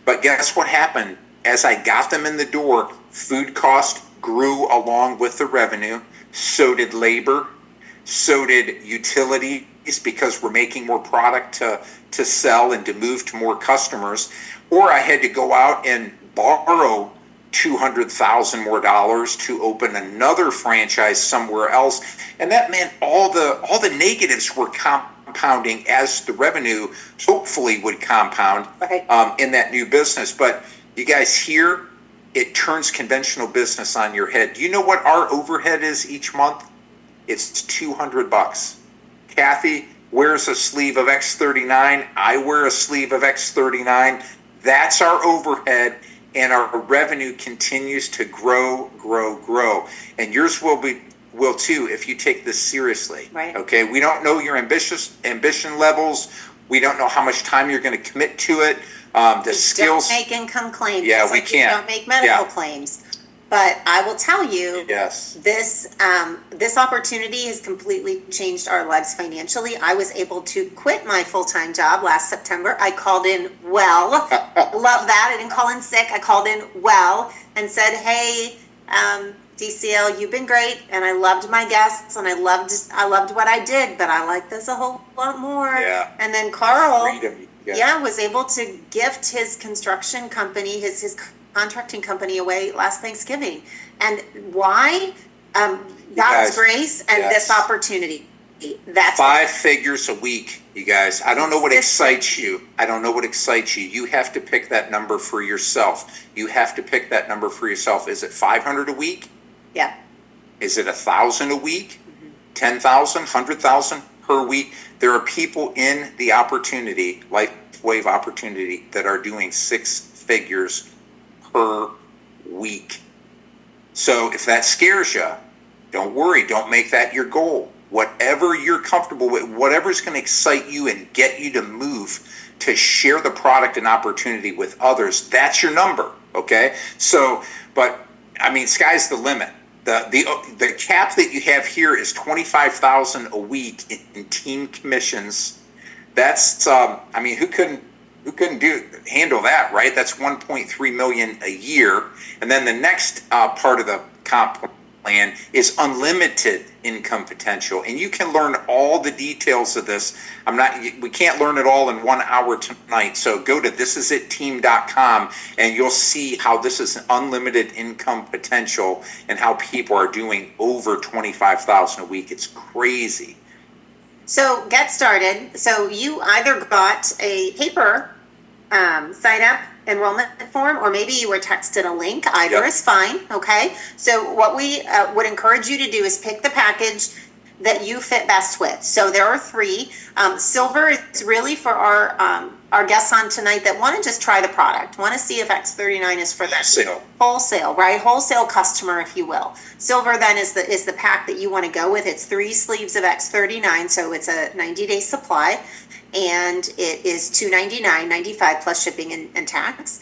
but guess what happened? As I got them in the door, food cost grew along with the revenue. So did labor. So did utilities, because we're making more product to sell and to move to more customers. Or I had to go out and borrow $200,000 more to open another franchise somewhere else, and that meant all the negatives were compounding as the revenue hopefully would compound in that new business. But you guys, here it turns conventional business on your head. Do you know what our overhead is each month? It's $200. Kathy wears a sleeve of X39. I wear a sleeve of X39. That's our overhead. And our revenue continues to grow. And yours will too if you take this seriously. Right. Okay. We don't know your ambition levels. We don't know how much time you're going to commit to it. The skills. Don't make income claims. Yeah, we can't. Don't make medical claims. But I will tell you, this opportunity has completely changed our lives financially. I was able to quit my full-time job last September. I called in well. Love that. I didn't call in sick. I called in well and said, hey, DCL, you've been great, and I loved my guests, and I loved what I did, but I like this a whole lot more. Yeah. And then Carl, freedom. was able to gift his construction company, his contracting company away last Thanksgiving. And why? God's grace and this opportunity. That's 5 figures a week, you guys. I don't know what excites you. You have to pick that number for yourself. Is it 500 a week? Yeah. Is it 1,000 a week? 10,000, 100,000 per week? There are people in the opportunity, Lifewave opportunity, that are doing 6 figures per week. So if that scares you, don't worry. Don't make that your goal. Whatever you're comfortable with, whatever's going to excite you and get you to move to share the product and opportunity with others, that's your number. Okay. So, but I mean, sky's the limit. The cap that you have here is $25,000 a week in team commissions. That's who couldn't handle that, right? That's $1.3 million a year. And then the next part of the comp plan is unlimited income potential. And you can learn all the details of this. We can't learn it all in 1 hour tonight. So go to thisisitteam.com and you'll see how this is an unlimited income potential and how people are doing over 25,000 a week. It's crazy. So get started. So you either got a paper sign up enrollment form, or maybe you were texted a link. Either is fine. Okay. So what we would encourage you to do is pick the package that you fit best with. So there are 3. Silver is really for our guests on tonight that want to just try the product, want to see if X39 is for them. Wholesale, right? Wholesale customer, if you will. Silver then is the pack that you want to go with. It's 3 sleeves of X39, so it's a 90-day supply, and it is $299.95 plus shipping and tax.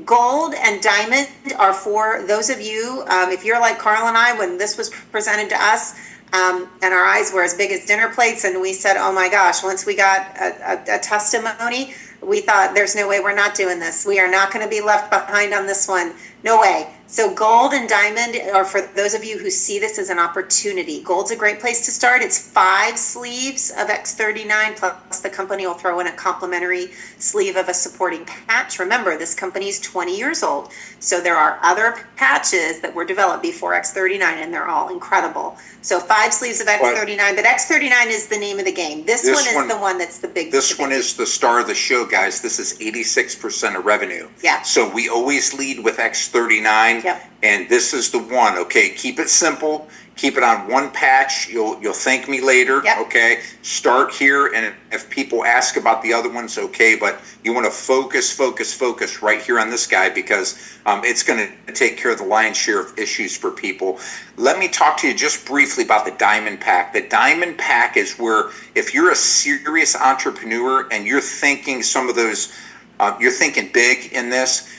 Gold and diamond are for those of you, if you're like Carl and I, when this was presented to us, and our eyes were as big as dinner plates, and we said, oh my gosh, once we got a testimony, we thought, there's no way we're not doing this. We are not going to be left behind on this one. No way. So gold and diamond are for those of you who see this as an opportunity. Gold's a great place to start. It's 5 sleeves of X39, plus the company will throw in a complimentary sleeve of a supporting patch. Remember, this company is 20 years old, so there are other patches that were developed before X39, and they're all incredible. So 5 sleeves of X39, but X39 is the name of the game. This one is the one that's the big. This one is the star of the show, guys. This is 86% of revenue. Yeah. So we always lead with X39. Yep. And this is the one. Okay, keep it simple. Keep it on one patch. You'll thank me later. Yep. Okay, start here, and if people ask about the other ones, okay, but you want to focus right here on this guy, because it's going to take care of the lion's share of issues for people. Let me talk to you just briefly about the Diamond Pack. The Diamond Pack is where, if you're a serious entrepreneur and you're thinking some of those, you're thinking big in this.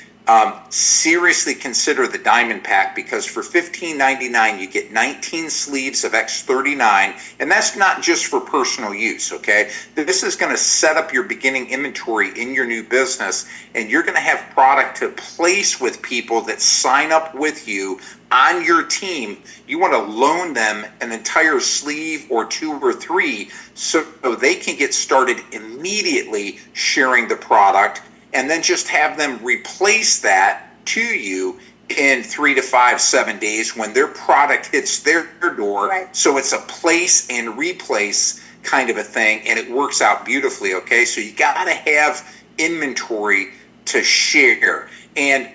Seriously consider the Diamond Pack, because for $15.99 you get 19 sleeves of X39, and that's not just for personal use, okay? This is going to set up your beginning inventory in your new business, and you're going to have product to place with people that sign up with you on your team. You want to loan them an entire sleeve or 2 or 3 so they can get started immediately sharing the product, and then just have them replace that to you in 3 to 5, 7 days when their product hits their door. Right. So it's a place and replace kind of a thing, and it works out beautifully, okay? So you got to have inventory to share. And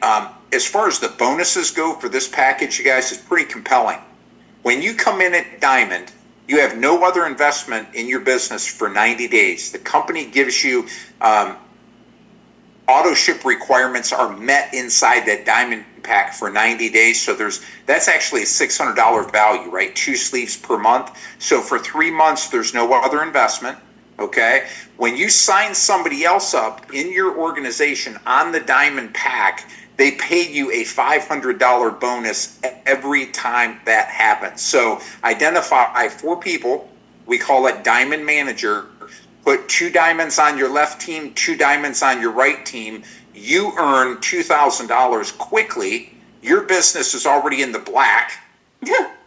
as far as the bonuses go for this package, you guys, it's pretty compelling. When you come in at Diamond, you have no other investment in your business for 90 days. The company gives you auto ship requirements are met inside that Diamond Pack for 90 days. So that's actually a $600 value, right? 2 sleeves per month. So for 3 months, there's no other investment. Okay. When you sign somebody else up in your organization on the Diamond Pack, they pay you a $500 bonus every time that happens. So identify 4 people. We call it Diamond Manager. Put 2 diamonds on your left team, 2 diamonds on your right team. You earn $2,000 quickly. Your business is already in the black.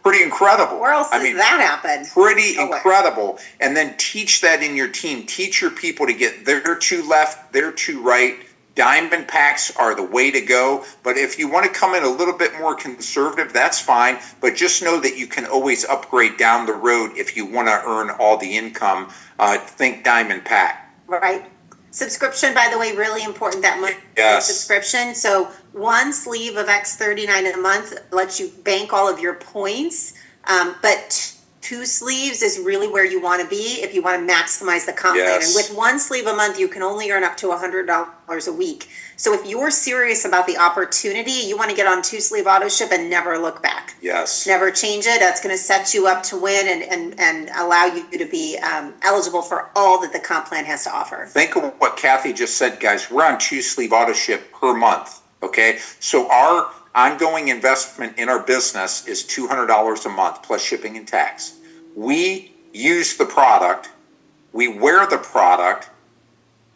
Pretty incredible. Where else does that happen? Pretty incredible. And then teach that in your team. Teach your people to get their 2 left, their 2 right. Diamond packs are the way to go. But if you want to come in a little bit more conservative, that's fine. But just know that you can always upgrade down the road if you want to earn all the income. Think Diamond Pack. Right. Subscription, by the way, really important, that monthly subscription. So 1 sleeve of X39 a month lets you bank all of your points. But 2 sleeves is really where you want to be if you want to maximize the comp plan. And with 1 sleeve a month, you can only earn up to $100 a week. So if you're serious about the opportunity, you want to get on 2 sleeve auto ship and never look back. Yes. Never change it. That's going to set you up to win and allow you to be eligible for all that the comp plan has to offer. Think of what Kathy just said, guys. We're on 2 sleeve auto ship per month. Okay. So our ongoing investment in our business is $200 a month plus shipping and tax. We use the product, we wear the product,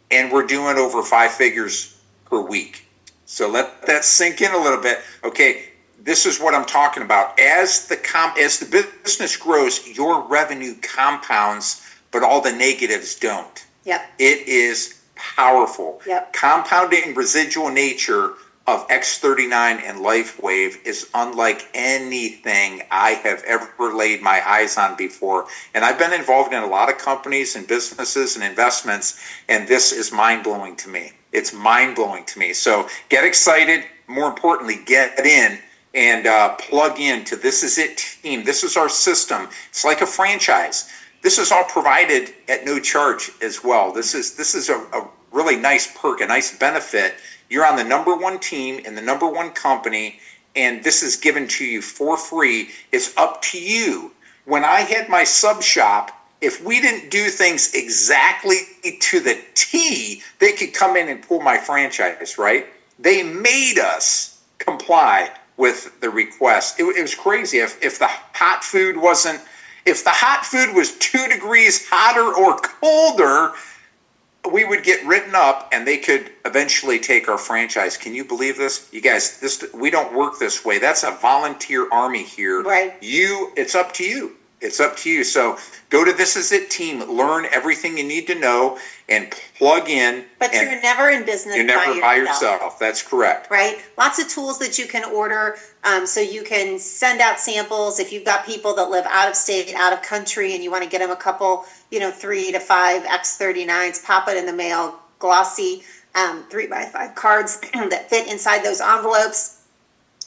and we're doing over 5 figures per week. So let that sink in a little bit. Okay, this is what I'm talking about. As the business grows, your revenue compounds, but all the negatives don't. Yep. It is powerful. Yep. Compounding residual nature of X39 and Lifewave is unlike anything I have ever laid my eyes on before. And I've been involved in a lot of companies and businesses and investments, and this is mind-blowing to me. It's mind-blowing to me. So get excited. More importantly, get in and plug into This Is It team. This is our system. It's like a franchise. This is all provided at no charge as well. This is a really nice perk, a nice benefit. You're on the number one team in the number one company, and this is given to you for free. It's up to you. When I had my sub shop, if we didn't do things exactly to the T, they could come in and pull my franchise, right? They made us comply with the request. It was crazy. If the hot food was 2 degrees hotter or colder, we would get written up and they could eventually take our franchise. Can you believe this? You guys, we don't work this way. That's a volunteer army here. Right. It's up to you. It's up to you. So go to This Is It team, learn everything you need to know, and plug in. But you're never in business. You're never by yourself. That's correct. Right. Lots of tools that you can order, so you can send out samples. If you've got people that live out of state, out of country, and you want to get them a couple, 3 to 5 X39s, pop it in the mail, glossy 3x5 cards that fit inside those envelopes.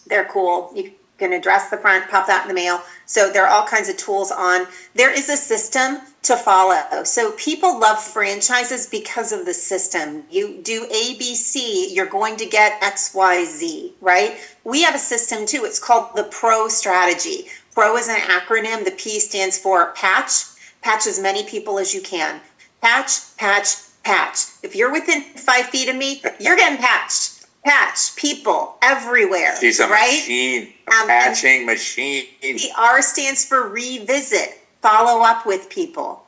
They're cool. You can address the front, pop that in the mail. So there are all kinds of tools on. There is a system to follow. So people love franchises because of the system. You do ABC, you're going to get XYZ, right? We have a system too. It's called the PRO strategy. PRO is an acronym. The P stands for patch. Patch as many people as you can. Patch, patch, patch. If you're within 5 feet of me, you're getting patched. Patch people everywhere. She's a right? machine, a patching machine. The R stands for revisit. Follow up with people.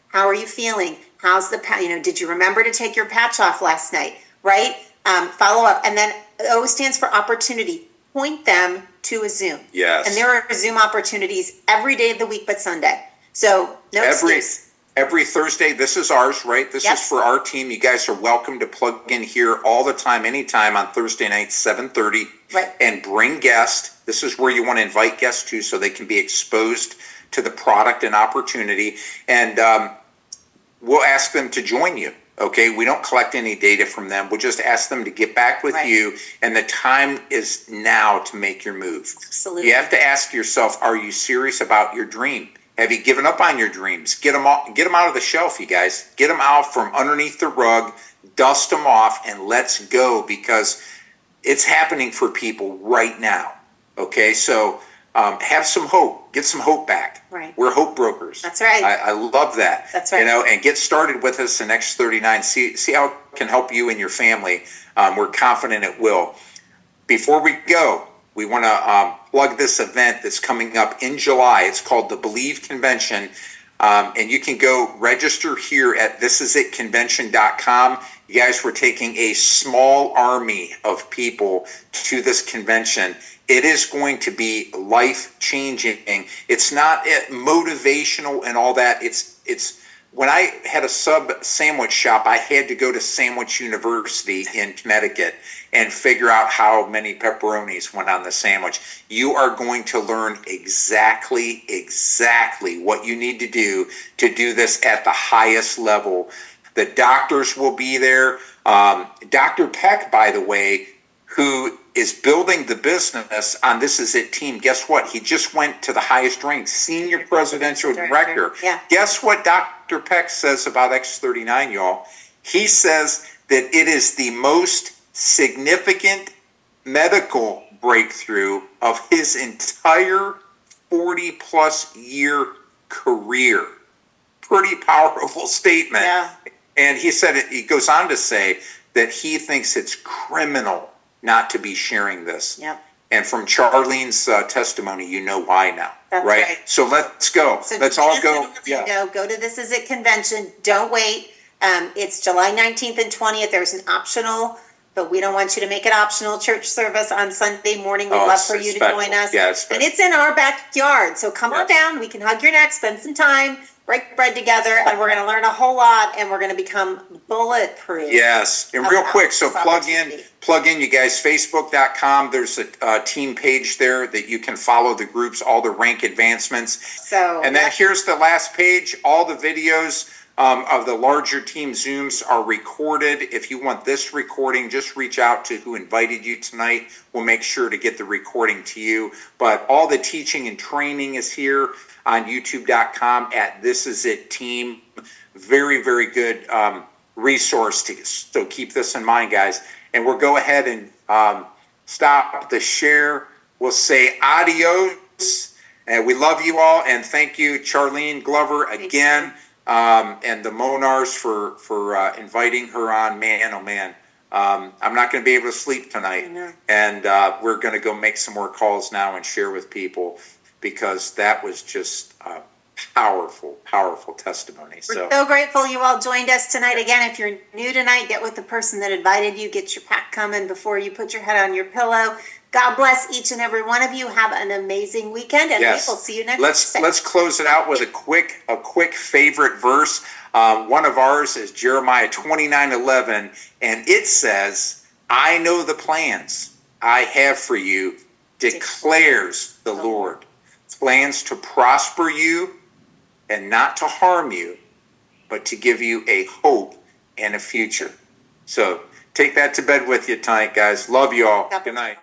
How are you feeling? How's the patch? Did you remember to take your patch off last night? Right? Follow up. And then O stands for opportunity. Point them to a Zoom. Yes. And there are Zoom opportunities every day of the week but Sunday. So no excuse. Every Thursday, this is ours, right? This is for our team. You guys are welcome to plug in here all the time, anytime on Thursday nights, 7:30. Right. And bring guests. This is where you want to invite guests to so they can be exposed to the product and opportunity. And we'll ask them to join you, okay? We don't collect any data from them. We'll just ask them to get back with you. And the time is now to make your move. Absolutely. You have to ask yourself, are you serious about your dream? Have you given up on your dreams? Get them out of the shelf, you guys. Get them out from underneath the rug, dust them off, and let's go, because it's happening for people right now. Okay, so have some hope. Get some hope back. Right. We're hope brokers. That's right. I love that. That's right. And get started with us in X39. See how it can help you and your family. We're confident it will. Before we go, we want to plug this event that's coming up in July. It's called the Believe Convention. And you can go register here at thisisitconvention.com. You guys, we're taking a small army of people to this convention. It is going to be life-changing. It's not motivational and all that. It's when I had a sub sandwich shop, I had to go to Sandwich University in Connecticut and figure out how many pepperonis went on the sandwich. You are going to learn exactly what you need to do this at the highest level. The doctors will be there. Dr. Peck, by the way, who is building the business on This Is It team, guess what? He just went to the highest rank, Senior Presidential Director. Yeah. Guess what Dr. Peck says about X39, y'all? He says that it is the most significant medical breakthrough of his entire 40-plus year career. Pretty powerful statement. Yeah. And he said he goes on to say that he thinks it's criminal not to be sharing this. Yep. And from Charlene's testimony, you know why now. That's right? So let's go. So let's all go. Yeah. Go to This Is It convention. Don't wait. It's July 19th and 20th. There's an optional but we don't want you to make it optional. Church service on Sunday morning. We'd Oh, love it's for you to special. join us. Yeah, it's And special. it's in our backyard. So come on down. We can hug your neck, spend some time, break bread together, and we're going to learn a whole lot, and we're going to become bulletproof. Yes, and real quick, so This plug opportunity. in, you guys, facebook.com. There's a team page there that you can follow the groups, all the rank advancements. So, And then here's the last page. All the videos of the larger team Zooms are recorded. If you want this recording, just reach out to who invited you tonight. We'll make sure to get the recording to you. But all the teaching and training is here on youtube.com at This Is It Team. Very, very good resource. So keep this in mind, guys. And we'll go ahead and stop the share. We'll say adios. And we love you all. And thank you, Charlene Glover, again. And the Monars for inviting her on. Man, oh man, I'm not going to be able to sleep tonight, and we're going to go make some more calls now and share with people, because that was just a powerful testimony. We're so grateful you all joined us tonight. Again, if you're new tonight, get with the person that invited you. Get your pack coming before you put your head on your pillow. God bless each and every one of you. Have an amazing weekend, and we will see you next week. Let's close it out with a quick favorite verse. One of ours is Jeremiah 29:11, and it says, "I know the plans I have for you, declares the Lord. Plans to prosper you and not to harm you, but to give you a hope and a future." So take that to bed with you tonight, guys. Love you all. Good night.